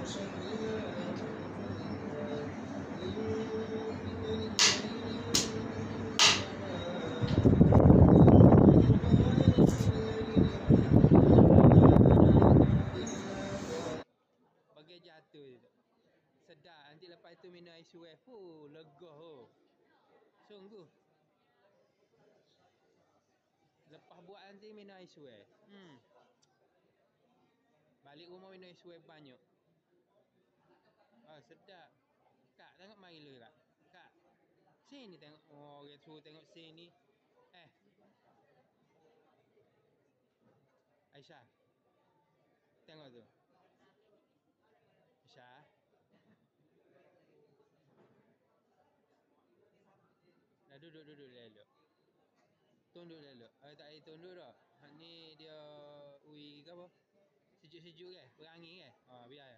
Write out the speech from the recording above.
Bagai jatuh je tu. Sedap. Nanti lepas tu minum air suai. Lega. Sungguh. Lepas buat nanti minum air suai. Balik rumah minum air suai banyak. Sedap. Kak, tengok mari lu kak. Kak. Sini tengok. Orang suruh tengok sini. Aisyah. Tengok tu. Aisyah. Dah duduk elok. Tunduk elok. Tak payah tunduk dah. Ni dia ui ke apa? Sejuk-sejuk ke? Berangin ke? Biar ya.